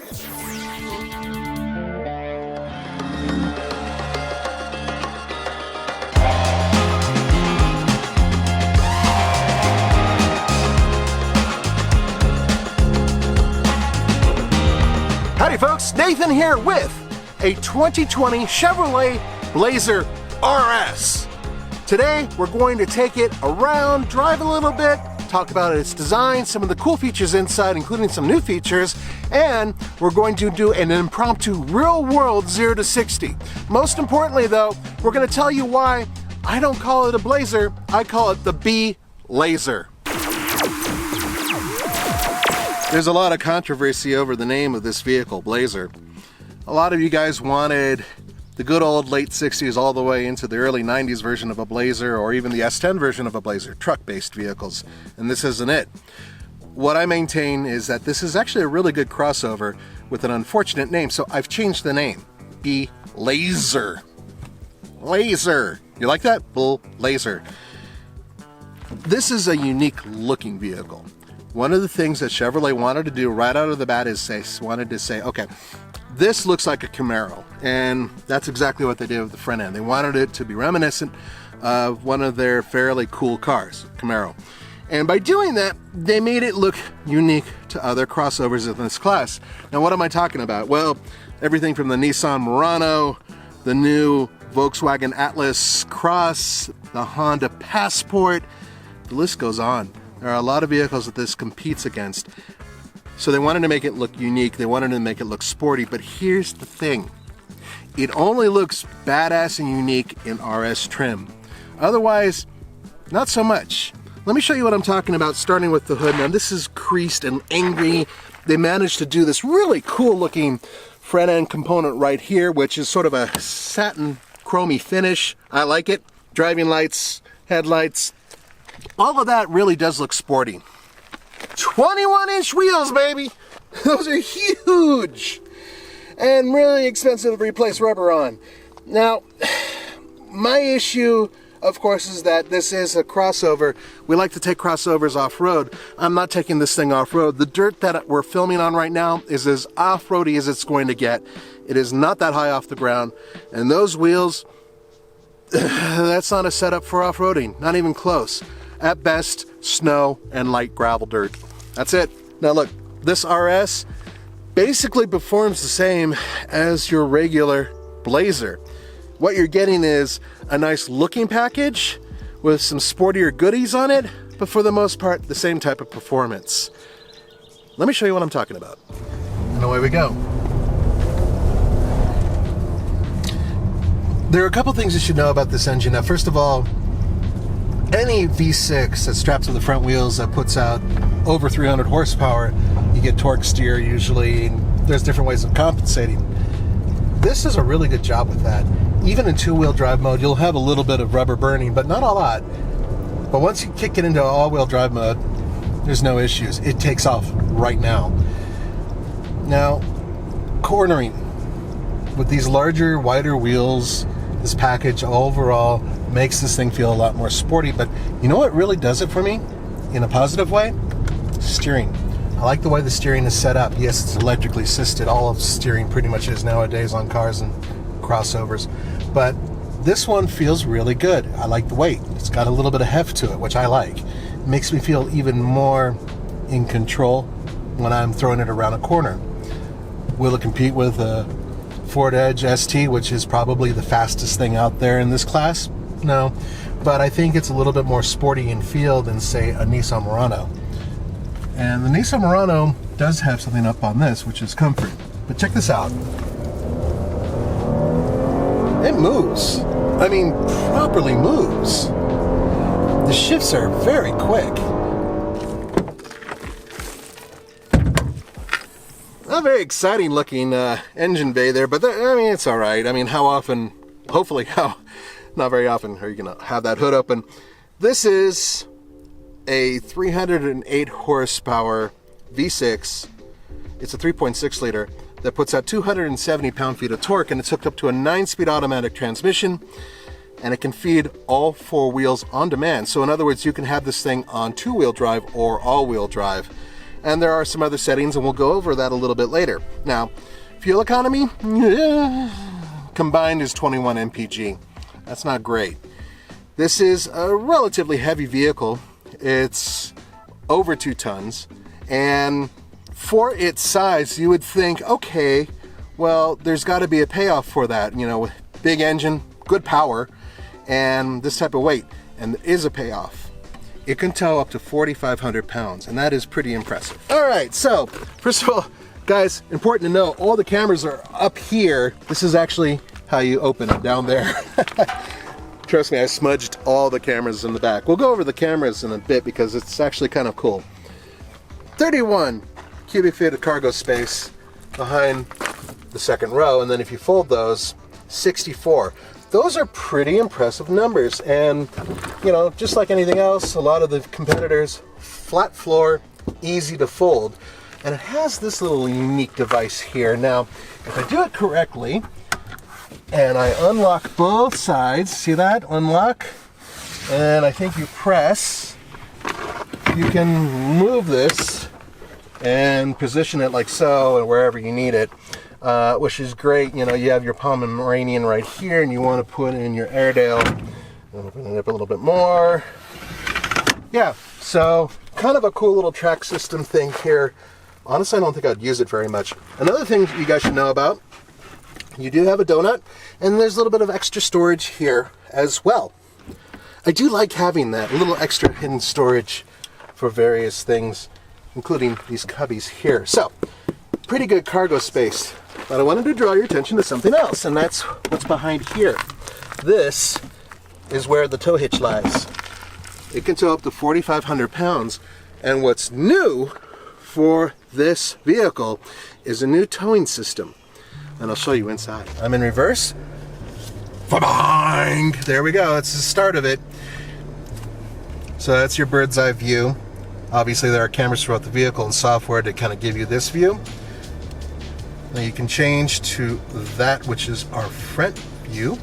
Howdy folks, Nathan here with a 2020 Chevrolet Blazer RS. Today we're going to take it around, drive a little bit, talk about its design, some of the cool features inside, including some new features, and we're going to do an impromptu real-world 0 to 60. Most importantly though, we're going to tell you why I don't call it a Blazer, I call it the B-Laser. There's a lot of controversy over the name of this vehicle, Blazer. A lot of you guys wanted the good old late 60s all the way into the early 90s version of a Blazer, or even the S10 version of a Blazer, truck-based vehicles, and this isn't it. What I maintain is that this is actually a really good crossover with an unfortunate name, so I've changed the name. B-Laser. Laser. You like that? Blazer. This is a unique looking vehicle. One of the things that Chevrolet wanted to do right out of the bat is wanted to say, okay, this looks like a Camaro, and that's exactly what they did with the front end. They wanted it to be reminiscent of one of their fairly cool cars, Camaro. And by doing that, they made it look unique to other crossovers in this class. Now, what am I talking about? Well, everything from the Nissan Murano, the new Volkswagen Atlas Cross, the Honda Passport, the list goes on. There are a lot of vehicles that this competes against. So they wanted to make it look unique, they wanted to make it look sporty, but here's the thing. It only looks badass and unique in RS trim. Otherwise, not so much. Let me show you what I'm talking about, starting with the hood. Now this is creased and angry. They managed to do this really cool looking front end component right here, which is sort of a satin chromy finish. I like it. Driving lights, headlights, all of that really does look sporty. 21-inch wheels, baby! Those are huge! And really expensive to replace rubber on. Now, my issue, of course, is that this is a crossover. We like to take crossovers off-road. I'm not taking this thing off-road. The dirt that we're filming on right now is as off-roady as it's going to get. It is not that high off the ground. And those wheels, that's not a setup for off-roading. Not even close. At best, snow and light gravel dirt. That's it. Now look, this RS basically performs the same as your regular Blazer. What you're getting is a nice looking package with some sportier goodies on it, but for the most part, the same type of performance. Let me show you what I'm talking about. And away we go. There are a couple things you should know about this engine. Now, first of all, any V6 that's strapped to the front wheels that puts out over 300 horsepower, you get torque steer usually. There's different ways of compensating. This does a really good job with that. Even in two-wheel drive mode, you'll have a little bit of rubber burning, but not a lot. But once you kick it into all-wheel drive mode, there's no issues. It takes off right now. Now, cornering. With these larger, wider wheels, this package overall makes this thing feel a lot more sporty, but you know what really does it for me in a positive way? Steering. I like the way the steering is set up. Yes, it's electrically assisted. All of steering pretty much is nowadays on cars and crossovers, but this one feels really good. I like the weight. It's got a little bit of heft to it, which I like. It makes me feel even more in control when I'm throwing it around a corner. Will it compete with a Ford Edge ST, which is probably the fastest thing out there in this class? No, but I think it's a little bit more sporty in feel than, say, a Nissan Murano. And the Nissan Murano does have something up on this, which is comfort. But check this out. It moves. I mean, properly moves. The shifts are very quick. Not very exciting looking engine bay there, but I mean, it's all right. I mean, how often, hopefully, not very often are you gonna have that hood open. This is a 308 horsepower V6. It's a 3.6 liter that puts out 270 pound-feet of torque, and it's hooked up to a 9-speed automatic transmission, and it can feed all 4 wheels on demand. So in other words, you can have this thing on 2-wheel drive or all-wheel drive. And there are some other settings, and we'll go over that a little bit later. Now, fuel economy, combined is 21 mpg. That's not great. This is a relatively heavy vehicle. It's over 2 tons, and for its size, you would think, okay, well, there's got to be a payoff for that, you know, with big engine, good power, and this type of weight, and there is a payoff. It can tow up to 4,500 pounds, and that is pretty impressive. All right, so first of all, guys, important to know, all the cameras are up here. This is actually how you open it, down there. Trust me, I smudged all the cameras in the back. We'll go over the cameras in a bit because it's actually kind of cool. 31 cubic feet of cargo space behind the second row, and then if you fold those, 64. Those are pretty impressive numbers, and you know, just like anything else, a lot of the competitors, flat floor, easy to fold, and it has this little unique device here. Now, if I do it correctly, and I unlock both sides, see that? Unlock, and I think you press, you can move this and position it like so, and wherever you need it. Which is great. You know, you have your Pomeranian right here, and you want to put in your Airedale. Open it up a little bit more. Yeah, so kind of a cool little track system thing here. Honestly, I don't think I'd use it very much. Another thing you guys should know about, you do have a donut, and there's a little bit of extra storage here as well. I do like having that, a little extra hidden storage for various things, including these cubbies here. So, pretty good cargo space. But I wanted to draw your attention to something else, and that's what's behind here. This is where the tow hitch lies. It can tow up to 4,500 pounds, and what's new for this vehicle is a new towing system. And I'll show you inside. I'm in reverse. Ba-bang! There we go, that's the start of it. So that's your bird's eye view. Obviously there are cameras throughout the vehicle and software to kind of give you this view. Now you can change to that, which is our front view.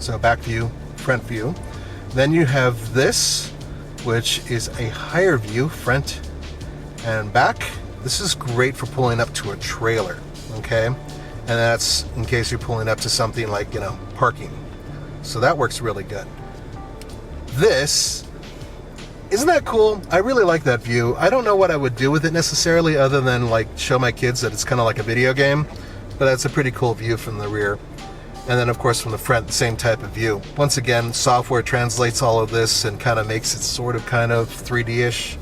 So back view, front view. Then you have this, which is a higher view, front and back. This is great for pulling up to a trailer, okay? And that's in case you're pulling up to something like, you know, parking. So that works really good. This, isn't that cool? I really like that view. I don't know what I would do with it necessarily other than like show my kids that it's kind of like a video game, but that's a pretty cool view from the rear. And then of course from the front, the same type of view. Once again, software translates all of this and kind of makes it sort of kind of 3D-ish.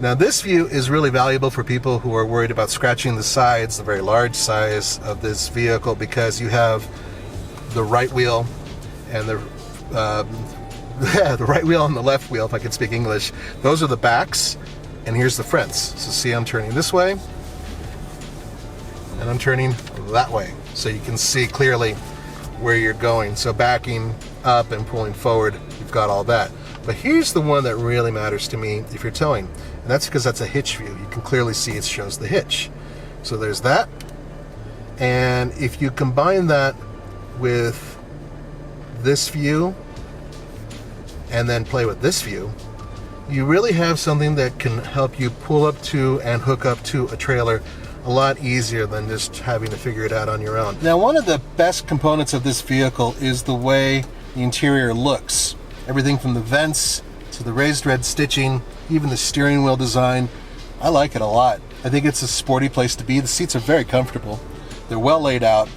Now this view is really valuable for people who are worried about scratching the sides, the very large size of this vehicle, because you have the right wheel and the right wheel and the left wheel, if I can speak English. Those are the backs, and here's the fronts. So see, I'm turning this way, and I'm turning that way. So you can see clearly where you're going. So backing up and pulling forward, you've got all that. But here's the one that really matters to me if you're towing, and that's because that's a hitch view. You can clearly see it shows the hitch. So there's that, and if you combine that with this view, and then play with this view, you really have something that can help you pull up to and hook up to a trailer a lot easier than just having to figure it out on your own. Now, one of the best components of this vehicle is the way the interior looks. Everything from the vents to the raised red stitching, even the steering wheel design. I like it a lot. I think it's a sporty place to be. The seats are very comfortable. They're well laid out.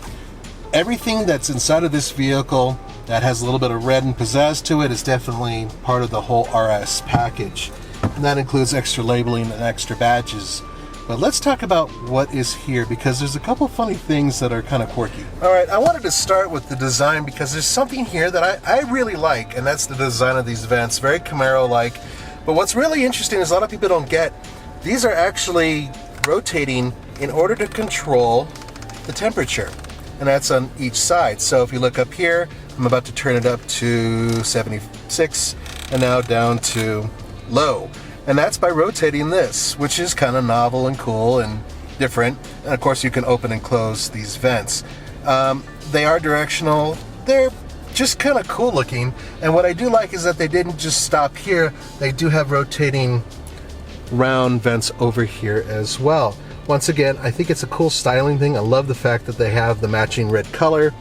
Everything that's inside of this vehicle that has a little bit of red and pizzazz to it is definitely part of the whole RS package. And that includes extra labeling and extra badges. But let's talk about what is here, because there's a couple funny things that are kind of quirky. All right, I wanted to start with the design because there's something here that I really like, and that's the design of these vents, very Camaro-like. But what's really interesting is a lot of people don't get, these are actually rotating in order to control the temperature. And that's on each side. So if you look up here, I'm about to turn it up to 76 and now down to low. And that's by rotating this, which is kind of novel and cool and different. And of course you can open and close these vents. They are directional. They're just kind of cool looking. And what I do like is that they didn't just stop here. They do have rotating round vents over here as well. Once again, I think it's a cool styling thing. I love the fact that they have the matching red color.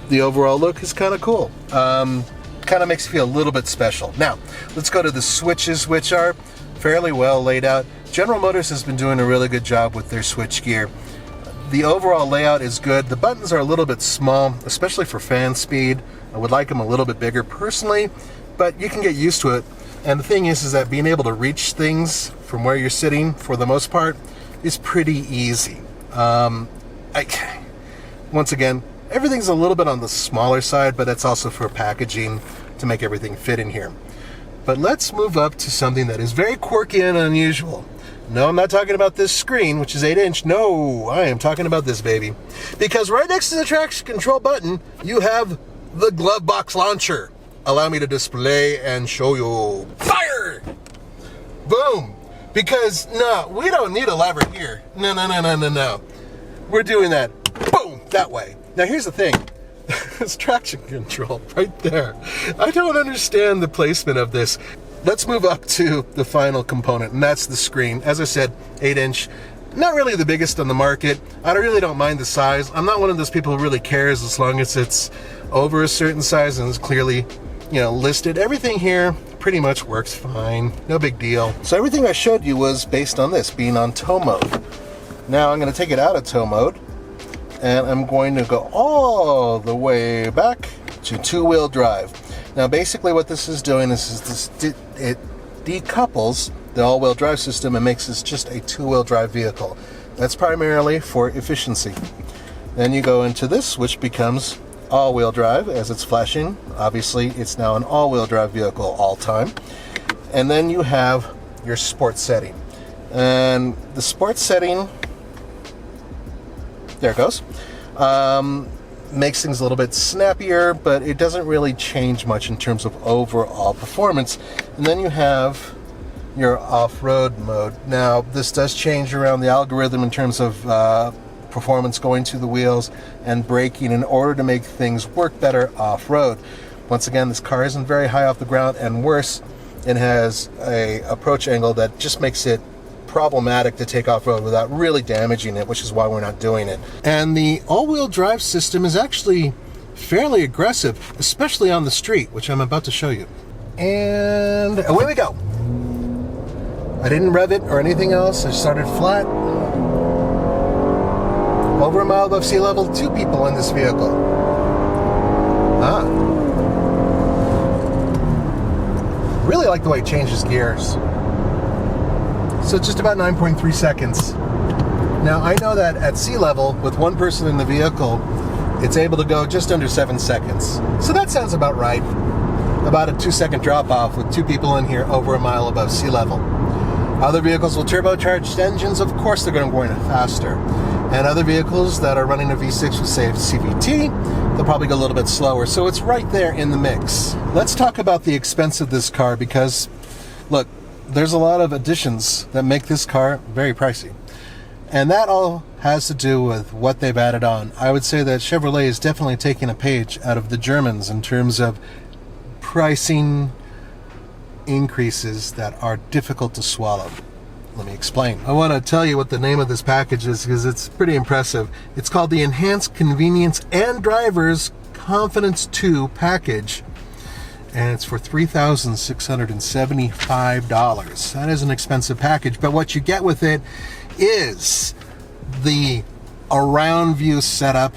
The overall look is kind of cool. Kind of makes you feel a little bit special. Now, let's go to the switches, which are fairly well laid out. General Motors has been doing a really good job with their switch gear. The overall layout is good. The buttons are a little bit small, especially for fan speed. I would like them a little bit bigger personally, but you can get used to it. And the thing is that being able to reach things from where you're sitting, for the most part, is pretty easy. Once again, everything's a little bit on the smaller side, but that's also for packaging to make everything fit in here. But let's move up to something that is very quirky and unusual. No, I'm not talking about this screen, which is 8-inch. No, I am talking about this baby. Because right next to the traction control button, you have the glove box launcher. Allow me to display and show you. Fire! Boom! Because, no, we don't need a lever here. No. We're doing that, boom, that way. Now here's the thing. It's traction control right there. I don't understand the placement of this. Let's move up to the final component, and that's the screen. As I said, 8-inch. Not really the biggest on the market. I really don't mind the size. I'm not one of those people who really cares as long as it's over a certain size and is clearly, listed. Everything here pretty much works fine. No big deal. So everything I showed you was based on this being on tow mode. Now I'm going to take it out of tow mode, and I'm going to go all the way back to two-wheel drive. Now basically what this is doing is it decouples the all-wheel drive system and makes this just a two-wheel drive vehicle. That's primarily for efficiency. Then you go into this, which becomes all-wheel drive as it's flashing. Obviously it's now an all-wheel drive vehicle all time. And then you have your sports setting. And the sports setting, there it goes. Makes things a little bit snappier, but it doesn't really change much in terms of overall performance. And then you have your off-road mode. Now, this does change around the algorithm in terms of performance going to the wheels and braking in order to make things work better off-road. Once again, this car isn't very high off the ground, and worse, it has a approach angle that just makes it problematic to take off-road without really damaging it, which is why we're not doing it. And the all-wheel drive system is actually fairly aggressive, especially on the street, which I'm about to show you. And away we go. I didn't rev it or anything else. I started flat. Over a mile above sea level, 2 people in this vehicle. Really like the way it changes gears. So just about 9.3 seconds. Now I know that at sea level, with 1 person in the vehicle, it's able to go just under 7 seconds. So that sounds about right. About a 2-second drop off with 2 people in here over a mile above sea level. Other vehicles with turbocharged engines, of course they're going faster. And other vehicles that are running a V6 with, say, CVT, they'll probably go a little bit slower. So it's right there in the mix. Let's talk about the expense of this car because, look, there's a lot of additions that make this car very pricey. And that all has to do with what they've added on. I would say that Chevrolet is definitely taking a page out of the Germans in terms of pricing increases that are difficult to swallow. Let me explain. I want to tell you what the name of this package is because it's pretty impressive. It's called the Enhanced Convenience and Drivers Confidence 2 package. And it's for $3,675. That is an expensive package, but what you get with it is the around view setup,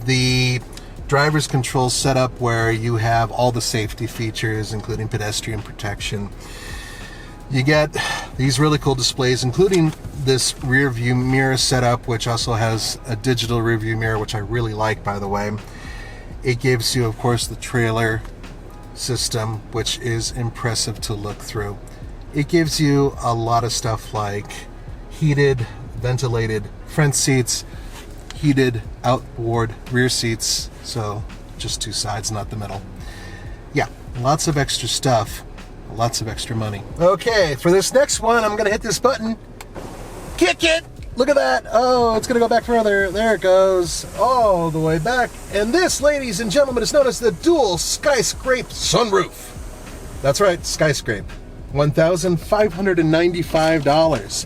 the driver's control setup where you have all the safety features, including pedestrian protection. You get these really cool displays, including this rear view mirror setup, which also has a digital rear view mirror, which I really like, by the way. It gives you, of course, the trailer system, which is impressive to look through. It gives you a lot of stuff like heated, ventilated front seats, heated outboard rear seats, so just 2 sides, not the middle. Yeah, lots of extra stuff, lots of extra money. Okay, for this next one, I'm gonna hit this button, kick it, look at that. Oh, it's gonna go back further. There it goes, all the way back. And this, ladies and gentlemen, is known as the dual skyscrape sunroof. That's right, skyscrape. $1,595.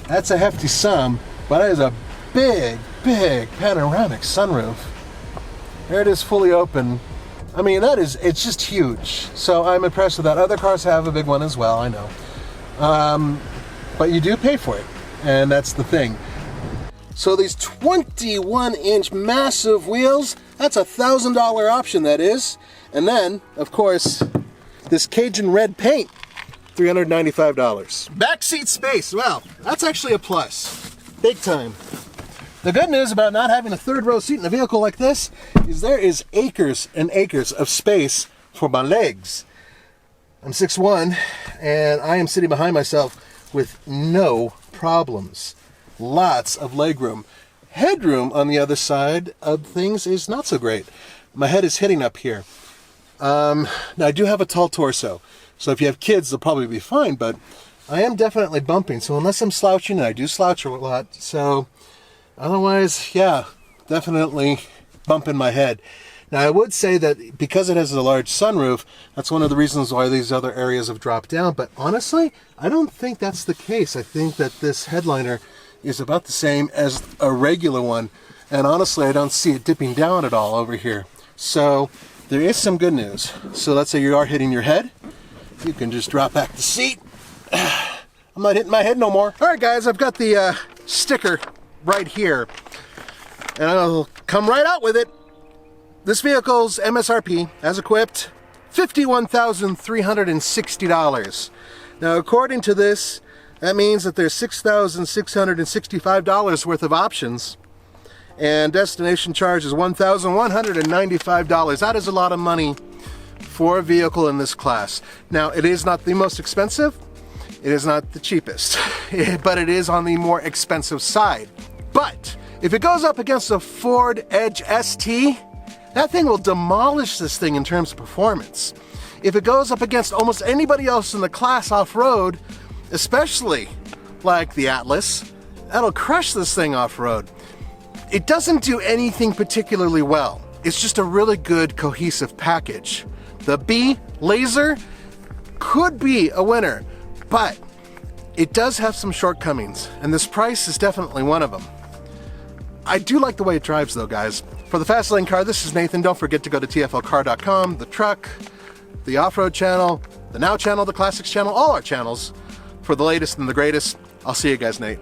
That's a hefty sum, but that is a big, big panoramic sunroof. There it is, fully open. I mean, it's just huge. So I'm impressed with that. Other cars have a big one as well, I know. But you do pay for it, and that's the thing. So these 21-inch massive wheels, that's $1,000 option, that is. And then, of course, this Cajun red paint, $395. Backseat space, well, that's actually a plus. Big time. The good news about not having a third row seat in a vehicle like this is there is acres and acres of space for my legs. I'm 6'1", and I am sitting behind myself with no problems. Lots of leg room. Headroom on the other side of things is not so great. My head is hitting up here. Now I do have a tall torso, so if you have kids they'll probably be fine, but I am definitely bumping, so unless I'm slouching, and I do slouch a lot, so otherwise, yeah, definitely bumping my head. Now I would say that because it has a large sunroof, that's one of the reasons why these other areas have dropped down, but honestly, I don't think that's the case. I think that this headliner is about the same as a regular one, and honestly I don't see it dipping down at all over here. So there is some good news. So let's say you are hitting your head, you can just drop back the seat. I'm not hitting my head no more. Alright guys, I've got the sticker right here, and I'll come right out with it. This vehicle's MSRP, as equipped, $51,360. Now according to this, that means that there's $6,665 worth of options, and destination charge is $1,195. That is a lot of money for a vehicle in this class. Now, it is not the most expensive, it is not the cheapest, but it is on the more expensive side. But if it goes up against a Ford Edge ST, that thing will demolish this thing in terms of performance. If it goes up against almost anybody else in the class off-road, especially like the Atlas, that'll crush this thing off-road. It doesn't do anything particularly well. It's just a really good cohesive package. The B Laser could be a winner, but it does have some shortcomings, and this price is definitely one of them. I do like the way it drives though, guys. For the Fast Lane Car, this is Nathan. Don't forget to go to TFLcar.com, the truck, the off-road channel, the Now channel, the Classics channel, all our channels for the latest and the greatest. I'll see you guys later.